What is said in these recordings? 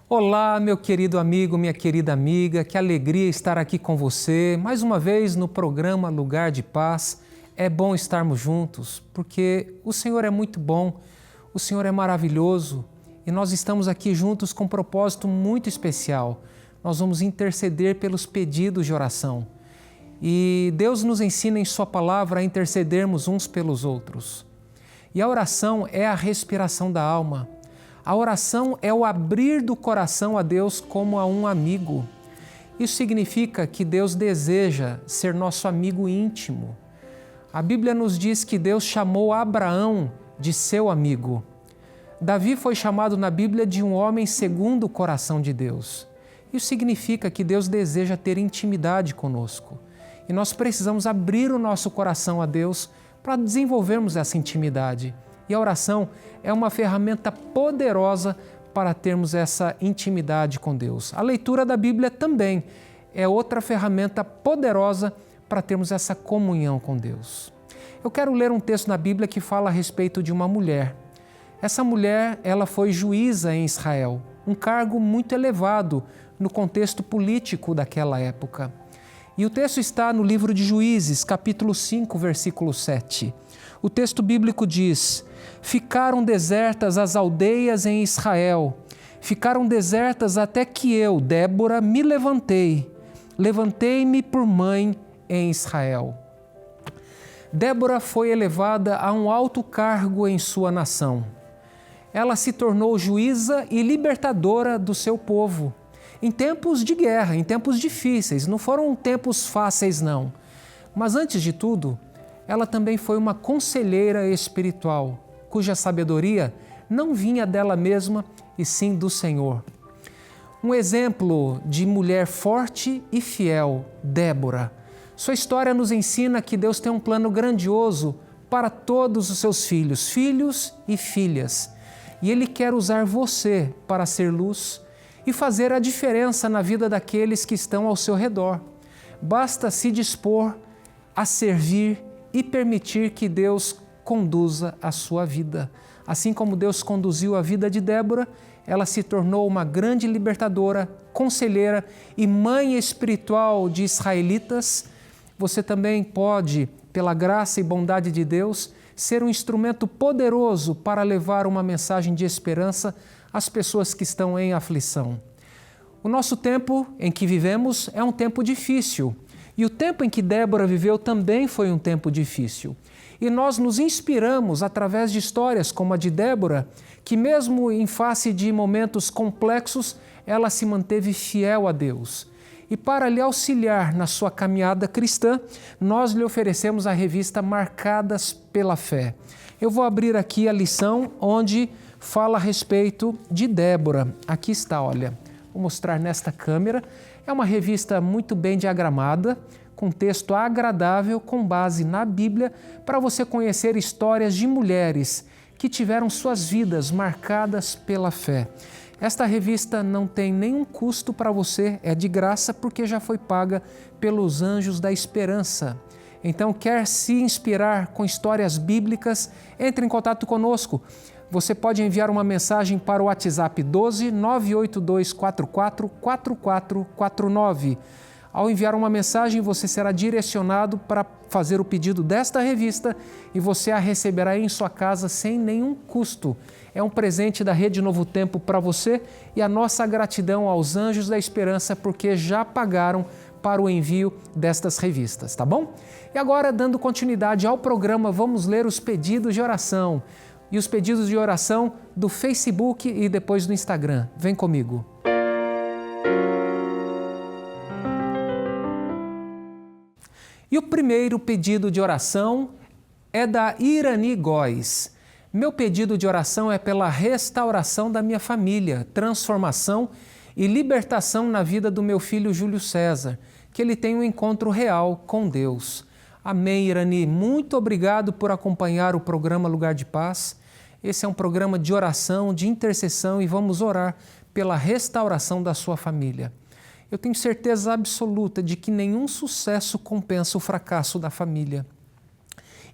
Olá, meu querido amigo, minha querida amiga, que alegria estar aqui com você, mais uma vez no programa Lugar de Paz. É bom estarmos juntos, porque o Senhor é muito bom, o Senhor é maravilhoso e nós estamos aqui juntos com um propósito muito especial. Nós vamos interceder pelos pedidos de oração. E Deus nos ensina em Sua palavra a intercedermos uns pelos outros. E a oração é a respiração da alma. A oração é o abrir do coração a Deus como a um amigo. Isso significa que Deus deseja ser nosso amigo íntimo. A Bíblia nos diz que Deus chamou Abraão de seu amigo. Davi foi chamado na Bíblia de um homem segundo o coração de Deus. Isso significa que Deus deseja ter intimidade conosco. E nós precisamos abrir o nosso coração a Deus para desenvolvermos essa intimidade. E a oração é uma ferramenta poderosa para termos essa intimidade com Deus. A leitura da Bíblia também é outra ferramenta poderosa para termos essa comunhão com Deus. Eu quero ler um texto na Bíblia que fala a respeito de uma mulher. Essa mulher, ela foi juíza em Israel, um cargo muito elevado no contexto político daquela época. E o texto está no livro de Juízes, capítulo 5, versículo 7. O texto bíblico diz: ficaram desertas as aldeias em Israel, ficaram desertas até que eu, Débora, me levantei-me por mãe em Israel. Débora foi elevada a um alto cargo em sua nação. Ela se tornou juíza e libertadora do seu povo. Em tempos de guerra, em tempos difíceis, não foram tempos fáceis não. Mas antes de tudo, ela também foi uma conselheira espiritual, cuja sabedoria não vinha dela mesma, e sim do Senhor. Um exemplo de mulher forte e fiel, Débora. Sua história nos ensina que Deus tem um plano grandioso para todos os seus filhos e filhas. E Ele quer usar você para ser luz e fazer a diferença na vida daqueles que estão ao seu redor. Basta se dispor a servir e permitir que Deus conduza a sua vida. Assim como Deus conduziu a vida de Débora, ela se tornou uma grande libertadora, conselheira e mãe espiritual de israelitas. Você também pode, pela graça e bondade de Deus, ser um instrumento poderoso para levar uma mensagem de esperança às pessoas que estão em aflição. O nosso tempo em que vivemos é um tempo difícil. E o tempo em que Débora viveu também foi um tempo difícil. E nós nos inspiramos através de histórias como a de Débora, que mesmo em face de momentos complexos, ela se manteve fiel a Deus. E para lhe auxiliar na sua caminhada cristã, nós lhe oferecemos a revista Marcadas pela Fé. Eu vou abrir aqui a lição onde fala a respeito de Débora. Aqui está, olha, vou mostrar nesta câmera. É uma revista muito bem diagramada, com texto agradável, com base na Bíblia, para você conhecer histórias de mulheres que tiveram suas vidas marcadas pela fé. Esta revista não tem nenhum custo para você, é de graça porque já foi paga pelos Anjos da Esperança. Então, quer se inspirar com histórias bíblicas? Entre em contato conosco. Você pode enviar uma mensagem para o WhatsApp 12 982 44 4449. Ao enviar uma mensagem, você será direcionado para fazer o pedido desta revista e você a receberá em sua casa sem nenhum custo. É um presente da Rede Novo Tempo para você e a nossa gratidão aos Anjos da Esperança porque já pagaram para o envio destas revistas, tá bom? E agora, dando continuidade ao programa, vamos ler os pedidos de oração. E os pedidos de oração do Facebook e depois do Instagram. Vem comigo. E o primeiro pedido de oração é da Irani Góes. Meu pedido de oração é pela restauração da minha família, transformação e libertação na vida do meu filho Júlio César, que ele tenha um encontro real com Deus. Amém, Irani. Muito obrigado por acompanhar o programa Lugar de Paz. Esse é um programa de oração, de intercessão e vamos orar pela restauração da sua família. Eu tenho certeza absoluta de que nenhum sucesso compensa o fracasso da família.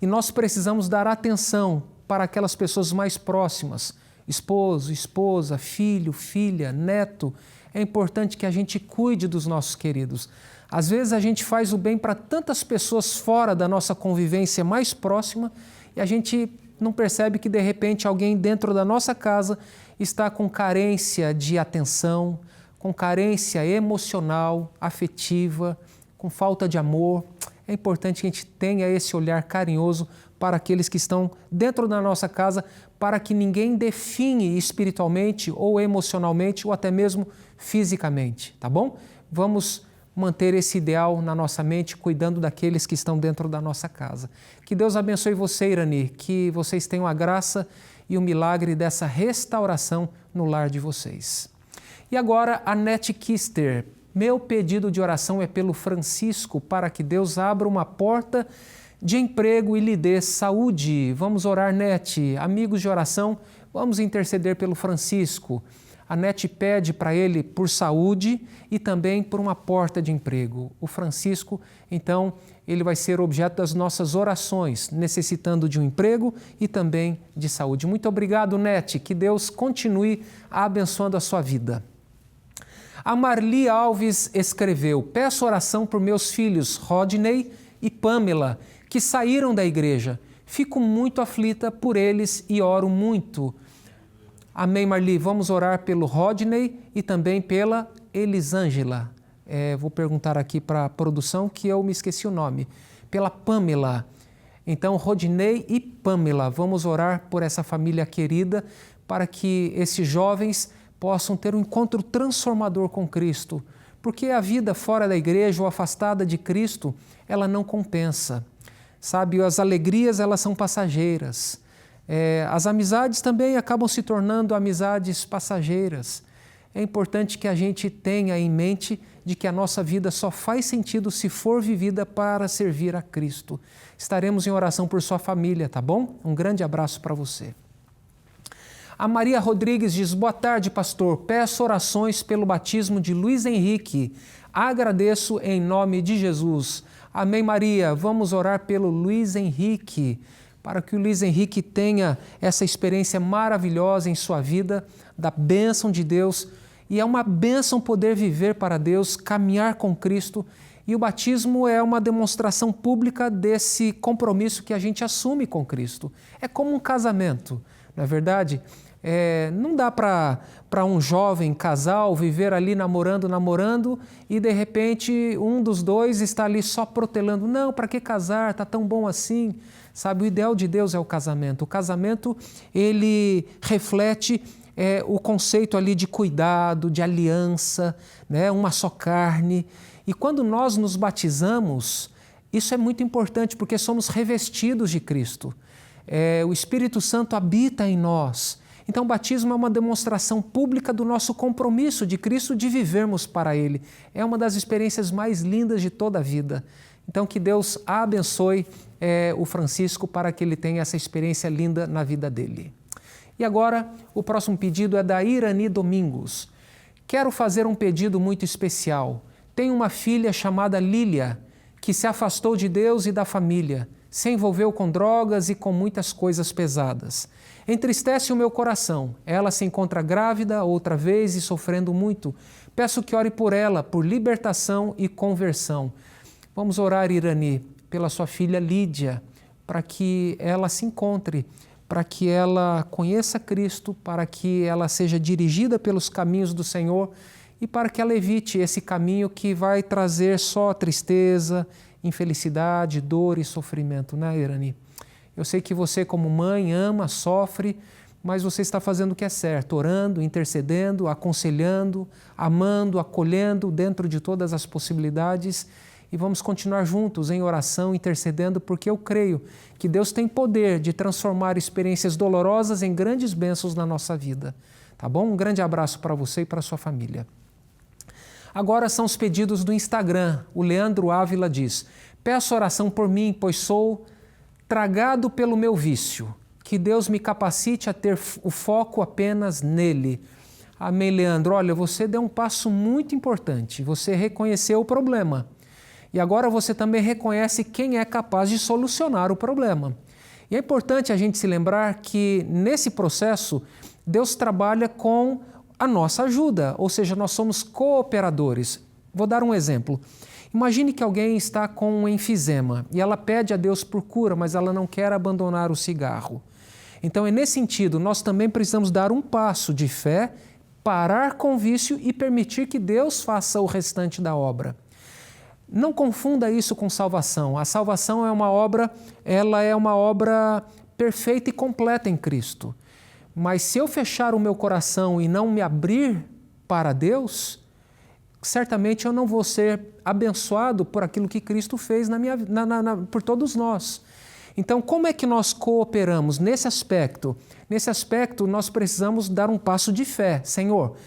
E nós precisamos dar atenção para aquelas pessoas mais próximas, esposo, esposa, filho, filha, neto. É importante que a gente cuide dos nossos queridos. Às vezes a gente faz o bem para tantas pessoas fora da nossa convivência mais próxima e a gente não percebe que de repente alguém dentro da nossa casa está com carência de atenção, com carência emocional, afetiva, com falta de amor. É importante que a gente tenha esse olhar carinhoso para aqueles que estão dentro da nossa casa, para que ninguém define espiritualmente ou emocionalmente ou até mesmo fisicamente, tá bom? Vamos manter esse ideal na nossa mente, cuidando daqueles que estão dentro da nossa casa. Que Deus abençoe você, Irani, que vocês tenham a graça e o milagre dessa restauração no lar de vocês. E agora, a Nete Kister. Meu pedido de oração é pelo Francisco, para que Deus abra uma porta de emprego e lhe dê saúde. Vamos orar, Nete. Amigos de oração, vamos interceder pelo Francisco. A Nete pede para ele por saúde e também por uma porta de emprego. O Francisco, então, ele vai ser objeto das nossas orações, necessitando de um emprego e também de saúde. Muito obrigado, Nete. Que Deus continue abençoando a sua vida. A Marli Alves escreveu: peço oração por meus filhos Rodney e Pamela, que saíram da igreja. Fico muito aflita por eles e oro muito. Amém, Marli. Vamos orar pelo Rodney e também pela Elisângela. Vou perguntar aqui para a produção que eu me esqueci o nome. Pela Pamela. Então, Rodney e Pamela, vamos orar por essa família querida para que esses jovens possam ter um encontro transformador com Cristo, porque a vida fora da igreja ou afastada de Cristo, ela não compensa. Sabe, as alegrias, elas são passageiras. As amizades também acabam se tornando amizades passageiras. É importante que a gente tenha em mente de que a nossa vida só faz sentido se for vivida para servir a Cristo. Estaremos em oração por sua família, tá bom? Um grande abraço para você. A Maria Rodrigues diz: boa tarde, pastor. Peço orações pelo batismo de Luiz Henrique. Agradeço em nome de Jesus. Amém, Maria. Vamos orar pelo Luiz Henrique, para que o Luiz Henrique tenha essa experiência maravilhosa em sua vida, da bênção de Deus. E é uma bênção poder viver para Deus, caminhar com Cristo. E o batismo é uma demonstração pública desse compromisso que a gente assume com Cristo. É como um casamento, não é verdade? Não dá para um jovem casal viver ali namorando e de repente um dos dois está ali só protelando. Não, para que casar? Está tão bom assim. Sabe, o ideal de Deus é o casamento. O casamento, ele reflete o conceito ali de cuidado, de aliança, né? Uma só carne. E quando nós nos batizamos, isso é muito importante porque somos revestidos de Cristo. O Espírito Santo habita em nós. Então, o batismo é uma demonstração pública do nosso compromisso de Cristo de vivermos para Ele. É uma das experiências mais lindas de toda a vida. Então, que Deus abençoe o Francisco para que ele tenha essa experiência linda na vida dele. E agora, o próximo pedido é da Irani Domingos. Quero fazer um pedido muito especial. Tenho uma filha chamada Lília, que se afastou de Deus e da família, se envolveu com drogas e com muitas coisas pesadas. Entristece o meu coração. Ela se encontra grávida outra vez e sofrendo muito. Peço que ore por ela, por libertação e conversão. Vamos orar, Irani, pela sua filha Lídia, para que ela se encontre, para que ela conheça Cristo, para que ela seja dirigida pelos caminhos do Senhor e para que ela evite esse caminho que vai trazer só tristeza, infelicidade, dor e sofrimento, né, Irani? Eu sei que você, como mãe, ama, sofre, mas você está fazendo o que é certo, orando, intercedendo, aconselhando, amando, acolhendo dentro de todas as possibilidades. E vamos continuar juntos em oração, intercedendo, porque eu creio que Deus tem poder de transformar experiências dolorosas em grandes bênçãos na nossa vida. Tá bom? Um grande abraço para você e para a sua família. Agora são os pedidos do Instagram. O Leandro Ávila diz: peço oração por mim, pois sou tragado pelo meu vício. Que Deus me capacite a ter o foco apenas nele. Amém, Leandro. Olha, você deu um passo muito importante. Você reconheceu o problema. E agora você também reconhece quem é capaz de solucionar o problema. E é importante a gente se lembrar que nesse processo Deus trabalha com a nossa ajuda, ou seja, nós somos cooperadores. Vou dar um exemplo. Imagine que alguém está com um enfisema e ela pede a Deus por cura, mas ela não quer abandonar o cigarro. Então, é nesse sentido, nós também precisamos dar um passo de fé, parar com o vício e permitir que Deus faça o restante da obra. Não confunda isso com salvação. A salvação é uma obra, ela é uma obra perfeita e completa em Cristo. Mas se eu fechar o meu coração e não me abrir para Deus, certamente eu não vou ser abençoado por aquilo que Cristo fez por todos nós. Então, como é que nós cooperamos nesse aspecto? Nesse aspecto, nós precisamos dar um passo de fé. Senhor,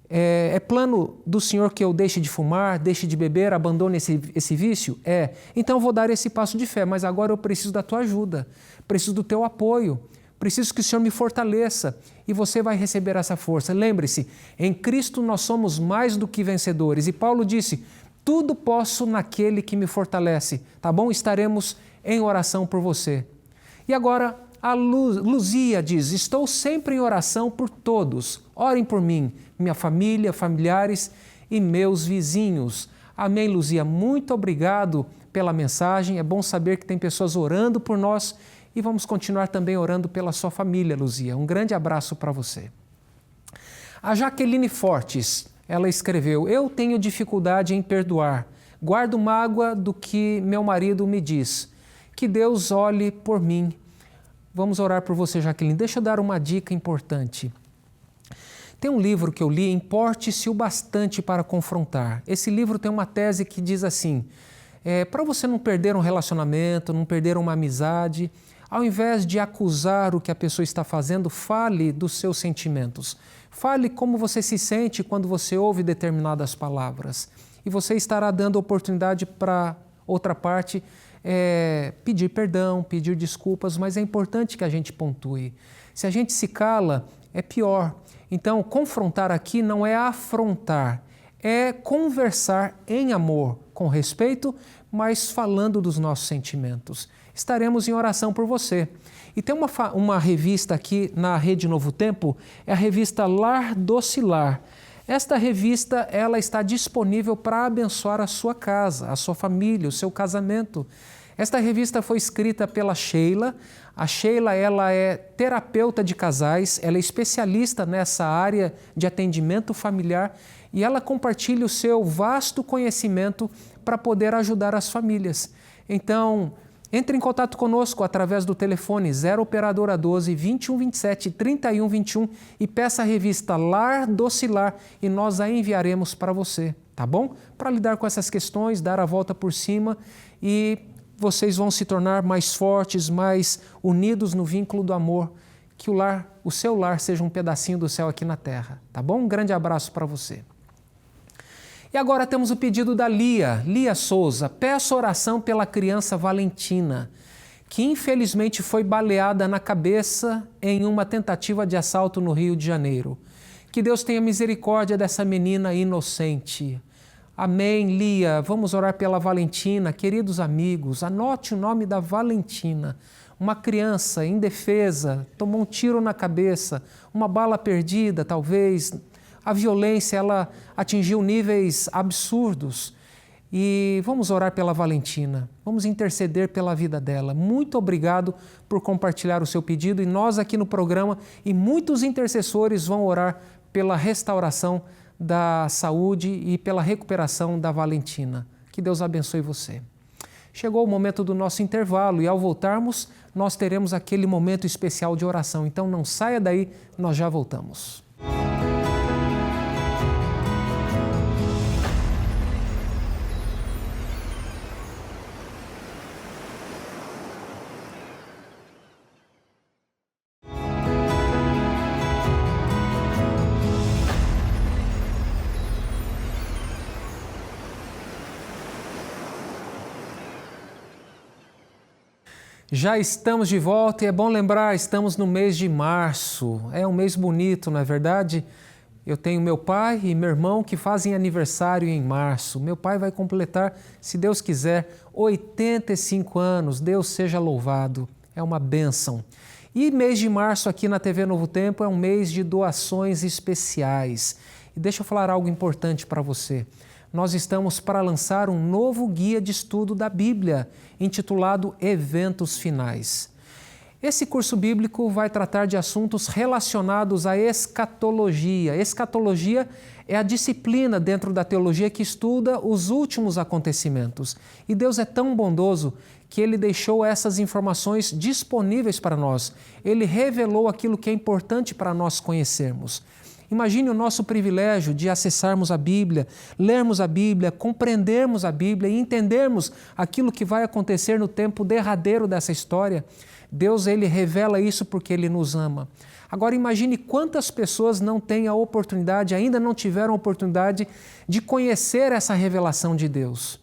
é plano do Senhor que eu deixe de fumar, deixe de beber, abandone esse vício? É. Então, eu vou dar esse passo de fé, mas agora eu preciso da tua ajuda, preciso do teu apoio, preciso que o Senhor me fortaleça e você vai receber essa força. Lembre-se, em Cristo nós somos mais do que vencedores. E Paulo disse, tudo posso naquele que me fortalece. Tá bom? Estaremos em oração por você. E agora, a Luzia diz, estou sempre em oração por todos. Orem por mim, minha família, familiares e meus vizinhos. Amém, Luzia. Muito obrigado pela mensagem. É bom saber que tem pessoas orando por nós e vamos continuar também orando pela sua família, Luzia. Um grande abraço para você. A Jaqueline Fortes, ela escreveu, eu tenho dificuldade em perdoar. Guardo mágoa do que meu marido me diz. Que Deus olhe por mim. Vamos orar por você, Jaqueline. Deixa eu dar uma dica importante. Tem um livro que eu li, Importe-se o Bastante para Confrontar. Esse livro tem uma tese que diz assim, para você não perder um relacionamento, não perder uma amizade, ao invés de acusar o que a pessoa está fazendo, fale dos seus sentimentos. Fale como você se sente quando você ouve determinadas palavras. E você estará dando oportunidade para outra parte pedir perdão, pedir desculpas, mas é importante que a gente pontue. Se a gente se cala, é pior. Então, confrontar aqui não é afrontar, é conversar em amor, com respeito, mas falando dos nossos sentimentos. Estaremos em oração por você. E tem uma revista aqui na Rede Novo Tempo, é a revista Lar Docilar. Esta revista ela está disponível para abençoar a sua casa, a sua família, o seu casamento. Esta revista foi escrita pela Sheila. A Sheila ela é terapeuta de casais, ela é especialista nessa área de atendimento familiar e ela compartilha o seu vasto conhecimento para poder ajudar as famílias. Então, entre em contato conosco através do telefone 0 operadora 12 2127 3121 e peça a revista Lar Docilar e nós a enviaremos para você, tá bom? Para lidar com essas questões, dar a volta por cima e vocês vão se tornar mais fortes, mais unidos no vínculo do amor, que o seu lar seja um pedacinho do céu aqui na terra, tá bom? Um grande abraço para você. E agora temos o pedido da Lia Souza. Peço oração pela criança Valentina, que infelizmente foi baleada na cabeça em uma tentativa de assalto no Rio de Janeiro. Que Deus tenha misericórdia dessa menina inocente. Amém, Lia. Vamos orar pela Valentina. Queridos amigos, anote o nome da Valentina. Uma criança indefesa, tomou um tiro na cabeça, uma bala perdida, talvez. A violência, ela atingiu níveis absurdos. E vamos orar pela Valentina. Vamos interceder pela vida dela. Muito obrigado por compartilhar o seu pedido. E nós aqui no programa e muitos intercessores vão orar pela restauração da saúde e pela recuperação da Valentina. Que Deus abençoe você. Chegou o momento do nosso intervalo e ao voltarmos, nós teremos aquele momento especial de oração. Então não saia daí, nós já voltamos. Já estamos de volta e é bom lembrar, estamos no mês de março. É um mês bonito, não é verdade? Eu tenho meu pai e meu irmão que fazem aniversário em março. Meu pai vai completar, se Deus quiser, 85 anos. Deus seja louvado. É uma bênção. E mês de março aqui na TV Novo Tempo é um mês de doações especiais. E deixa eu falar algo importante para você. Nós estamos para lançar um novo guia de estudo da Bíblia, intitulado Eventos Finais. Esse curso bíblico vai tratar de assuntos relacionados à escatologia. Escatologia é a disciplina dentro da teologia que estuda os últimos acontecimentos. E Deus é tão bondoso que Ele deixou essas informações disponíveis para nós. Ele revelou aquilo que é importante para nós conhecermos. Imagine o nosso privilégio de acessarmos a Bíblia, lermos a Bíblia, compreendermos a Bíblia e entendermos aquilo que vai acontecer no tempo derradeiro dessa história. Deus, Ele revela isso porque Ele nos ama. Agora imagine quantas pessoas não têm a oportunidade, ainda não tiveram a oportunidade de conhecer essa revelação de Deus.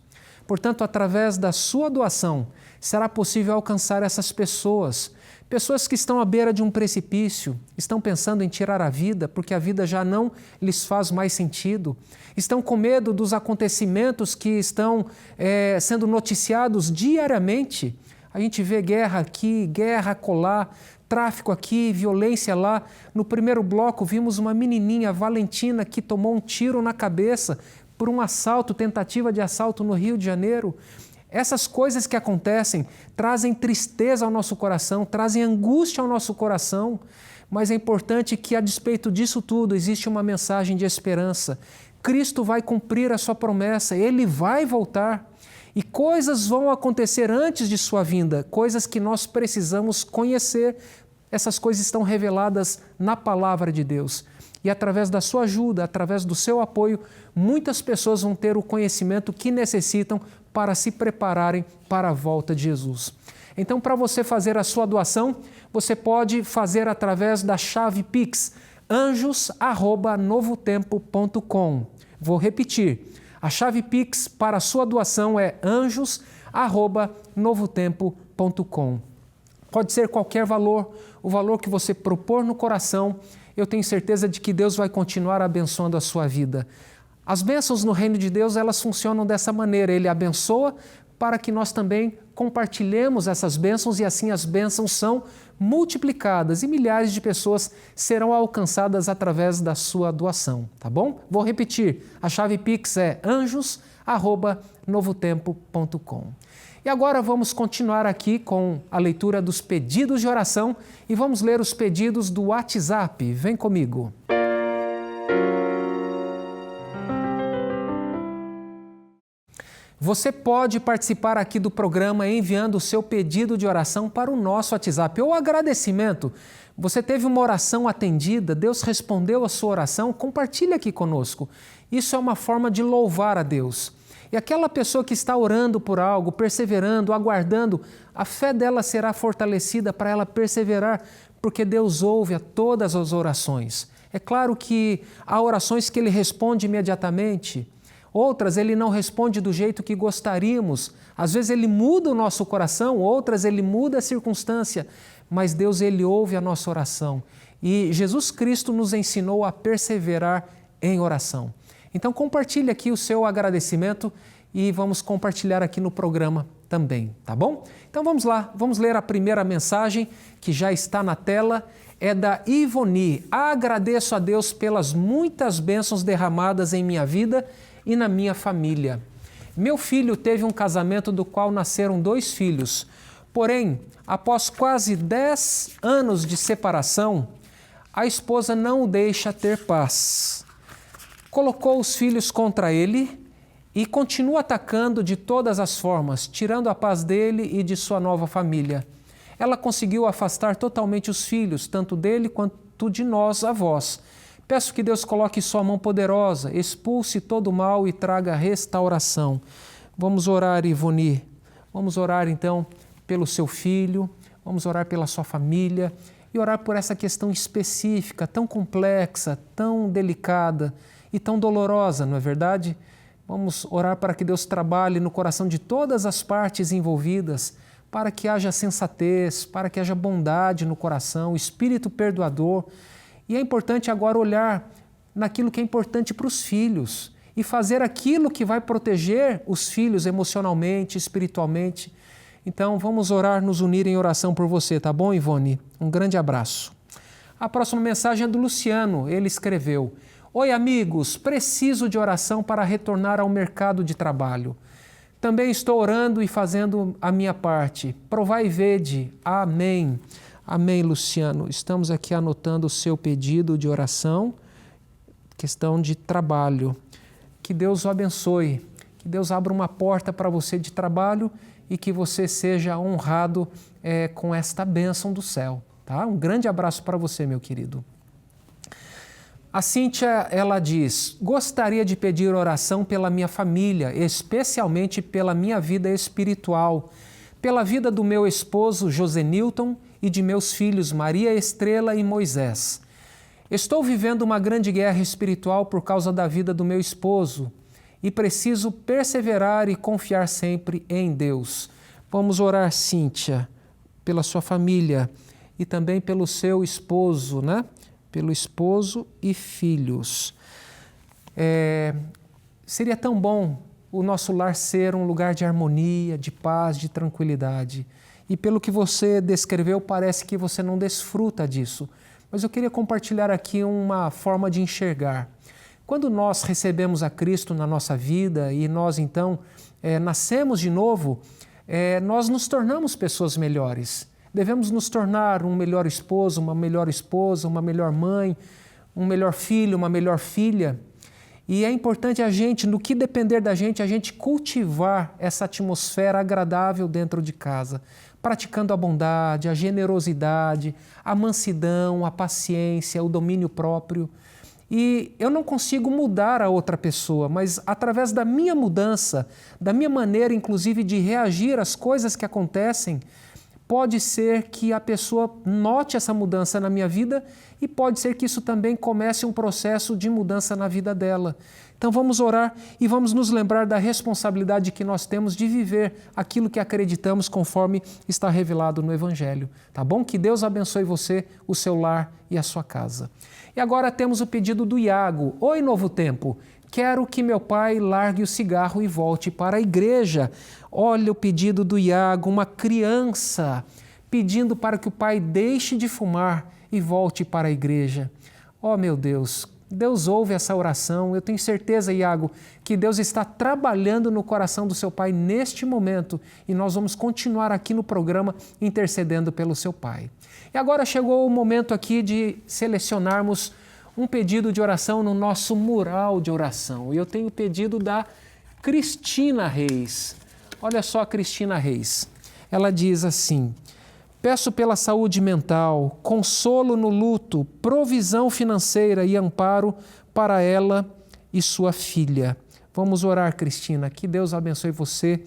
Portanto, através da sua doação, será possível alcançar essas pessoas. Pessoas que estão à beira de um precipício, estão pensando em tirar a vida porque a vida já não lhes faz mais sentido, estão com medo dos acontecimentos que estão sendo noticiados diariamente. A gente vê guerra aqui, guerra acolá, tráfico aqui, violência lá. No primeiro bloco vimos uma menininha, Valentina, que tomou um tiro na cabeça por um assalto, tentativa de assalto no Rio de Janeiro. Essas coisas que acontecem trazem tristeza ao nosso coração, trazem angústia ao nosso coração, mas é importante que, a despeito disso tudo, existe uma mensagem de esperança. Cristo vai cumprir a sua promessa, Ele vai voltar e coisas vão acontecer antes de sua vinda, coisas que nós precisamos conhecer. Essas coisas estão reveladas na palavra de Deus. E através da sua ajuda, através do seu apoio, muitas pessoas vão ter o conhecimento que necessitam para se prepararem para a volta de Jesus. Então, para você fazer a sua doação, você pode fazer através da chave Pix, anjos@novotempo.com. Vou repetir, a chave Pix para a sua doação é anjos@novotempo.com. Pode ser qualquer valor, o valor que você propor no coração. Eu tenho certeza de que Deus vai continuar abençoando a sua vida. As bênçãos no reino de Deus, elas funcionam dessa maneira. Ele abençoa para que nós também compartilhemos essas bênçãos e assim as bênçãos são multiplicadas e milhares de pessoas serão alcançadas através da sua doação, tá bom? Vou repetir, a chave Pix é anjos@novotempo.com. E agora vamos continuar aqui com a leitura dos pedidos de oração e vamos ler os pedidos do WhatsApp. Vem comigo. Você pode participar aqui do programa enviando o seu pedido de oração para o nosso WhatsApp ou agradecimento. Você teve uma oração atendida, Deus respondeu a sua oração, compartilhe aqui conosco. Isso é uma forma de louvar a Deus. E aquela pessoa que está orando por algo, perseverando, aguardando, a fé dela será fortalecida para ela perseverar, porque Deus ouve a todas as orações. É claro que há orações que Ele responde imediatamente, outras Ele não responde do jeito que gostaríamos. Às vezes Ele muda o nosso coração, outras Ele muda a circunstância, mas Deus, Ele ouve a nossa oração. E Jesus Cristo nos ensinou a perseverar em oração. Então compartilhe aqui o seu agradecimento e vamos compartilhar aqui no programa também, tá bom? Então vamos lá, vamos ler a primeira mensagem que já está na tela, é da Ivoni. Agradeço a Deus pelas muitas bênçãos derramadas em minha vida e na minha família. Meu filho teve um casamento do qual nasceram 2 filhos, porém, após quase 10 anos de separação, a esposa não o deixa ter paz. Colocou os filhos contra ele e continua atacando de todas as formas, tirando a paz dele e de sua nova família. Ela conseguiu afastar totalmente os filhos, tanto dele quanto de nós, avós. Peço que Deus coloque sua mão poderosa, expulse todo o mal e traga restauração. Vamos orar, Ivoni. Vamos orar, então, pelo seu filho, vamos orar pela sua família e orar por essa questão específica, tão complexa, tão delicada e tão dolorosa, não é verdade? Vamos orar para que Deus trabalhe no coração de todas as partes envolvidas, para que haja sensatez, para que haja bondade no coração, espírito perdoador. E é importante agora olhar naquilo que é importante para os filhos e fazer aquilo que vai proteger os filhos emocionalmente, espiritualmente. Então vamos orar, nos unir em oração por você, tá bom, Ivone? Um grande abraço. A próxima mensagem é do Luciano. Ele escreveu: Oi, amigos, preciso de oração para retornar ao mercado de trabalho. Também estou orando e fazendo a minha parte. Provai e vede. Amém. Amém, Luciano. Estamos aqui anotando o seu pedido de oração, questão de trabalho. Que Deus o abençoe, que Deus abra uma porta para você de trabalho e que você seja honrado com esta bênção do céu. Tá? Um grande abraço para você, meu querido. A Cíntia, ela diz: gostaria de pedir oração pela minha família, especialmente pela minha vida espiritual, pela vida do meu esposo Josenilton e de meus filhos Maria Estrela e Moisés. Estou vivendo uma grande guerra espiritual por causa da vida do meu esposo e preciso perseverar e confiar sempre em Deus. Vamos orar, Cíntia, pela sua família e também pelo seu esposo, né? Pelo esposo e filhos. Seria tão bom o nosso lar ser um lugar de harmonia, de paz, de tranquilidade. E pelo que você descreveu, parece que você não desfruta disso. Mas eu queria compartilhar aqui uma forma de enxergar. Quando nós recebemos a Cristo na nossa vida e nós então nascemos de novo, nós nos tornamos pessoas melhores. Devemos nos tornar um melhor esposo, uma melhor esposa, uma melhor mãe, um melhor filho, uma melhor filha. E é importante a gente, no que depender da gente, a gente cultivar essa atmosfera agradável dentro de casa, praticando a bondade, a generosidade, a mansidão, a paciência, o domínio próprio. E eu não consigo mudar a outra pessoa, mas através da minha mudança, da minha maneira, inclusive, de reagir às coisas que acontecem, pode ser que a pessoa note essa mudança na minha vida e pode ser que isso também comece um processo de mudança na vida dela. Então vamos orar e vamos nos lembrar da responsabilidade que nós temos de viver aquilo que acreditamos conforme está revelado no Evangelho. Tá bom? Que Deus abençoe você, o seu lar e a sua casa. E agora temos o pedido do Iago. Oi, Novo Tempo. Quero que meu pai largue o cigarro e volte para a igreja. Olha o pedido do Iago, uma criança pedindo para que o pai deixe de fumar e volte para a igreja. Oh, meu Deus, Deus ouve essa oração. Eu tenho certeza, Iago, que Deus está trabalhando no coração do seu pai neste momento e nós vamos continuar aqui no programa intercedendo pelo seu pai. E agora chegou o momento aqui de selecionarmos um pedido de oração no nosso mural de oração. E eu tenho o pedido da Cristina Reis. Olha só a Cristina Reis. Ela diz assim: peço pela saúde mental, consolo no luto, provisão financeira e amparo para ela e sua filha. Vamos orar, Cristina. Que Deus abençoe você,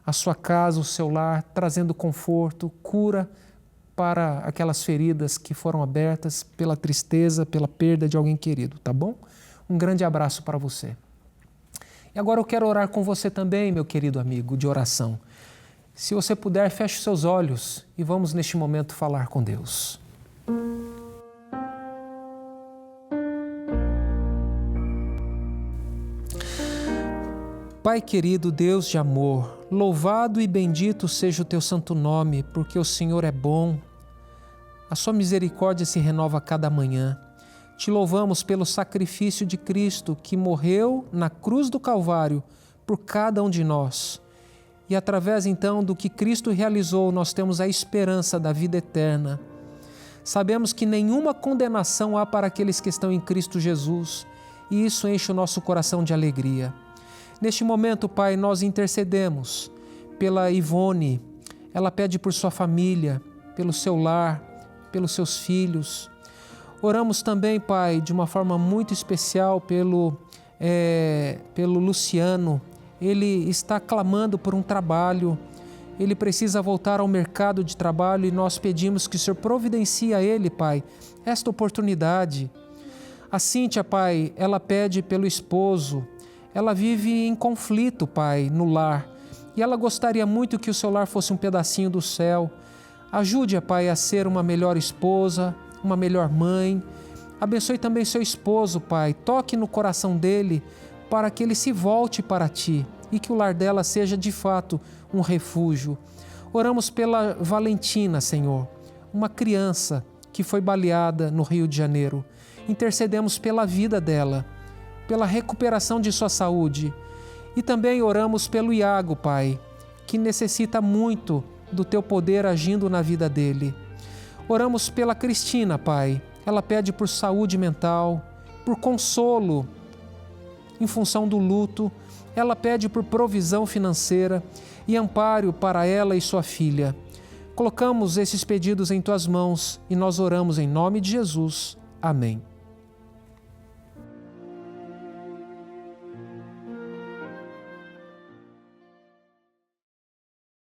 a sua casa, o seu lar, trazendo conforto, cura para aquelas feridas que foram abertas pela tristeza, pela perda de alguém querido, tá bom? Um grande abraço para você. E agora eu quero orar com você também, meu querido amigo de oração. Se você puder, feche os seus olhos e vamos neste momento falar com Deus. Pai querido, Deus de amor, louvado e bendito seja o teu santo nome, porque o Senhor é bom. A sua misericórdia se renova a cada manhã. Te louvamos pelo sacrifício de Cristo que morreu na cruz do Calvário por cada um de nós. E através então do que Cristo realizou, nós temos a esperança da vida eterna. Sabemos que nenhuma condenação há para aqueles que estão em Cristo Jesus, e isso enche o nosso coração de alegria. Neste momento, Pai, nós intercedemos pela Ivone. Ela pede por sua família, pelo seu lar, pelos seus filhos. Oramos também, Pai, de uma forma muito especial pelo Luciano. Ele está clamando por um trabalho. Ele precisa voltar ao mercado de trabalho e nós pedimos que o Senhor providencie a ele, Pai, esta oportunidade. A Cíntia, Pai, ela pede pelo esposo. Ela vive em conflito, Pai, no lar. E ela gostaria muito que o seu lar fosse um pedacinho do céu. Ajude-a, Pai, a ser uma melhor esposa, uma melhor mãe. Abençoe também seu esposo, Pai. Toque no coração dele para que ele se volte para Ti e que o lar dela seja, de fato, um refúgio. Oramos pela Valentina, Senhor, uma criança que foi baleada no Rio de Janeiro. Intercedemos pela vida dela, pela recuperação de sua saúde. E também oramos pelo Iago, Pai, que necessita muito do Teu poder agindo na vida dele. Oramos pela Cristina, Pai. Ela pede por saúde mental, por consolo em função do luto. Ela pede por provisão financeira e amparo para ela e sua filha. Colocamos esses pedidos em Tuas mãos e nós oramos em nome de Jesus. Amém.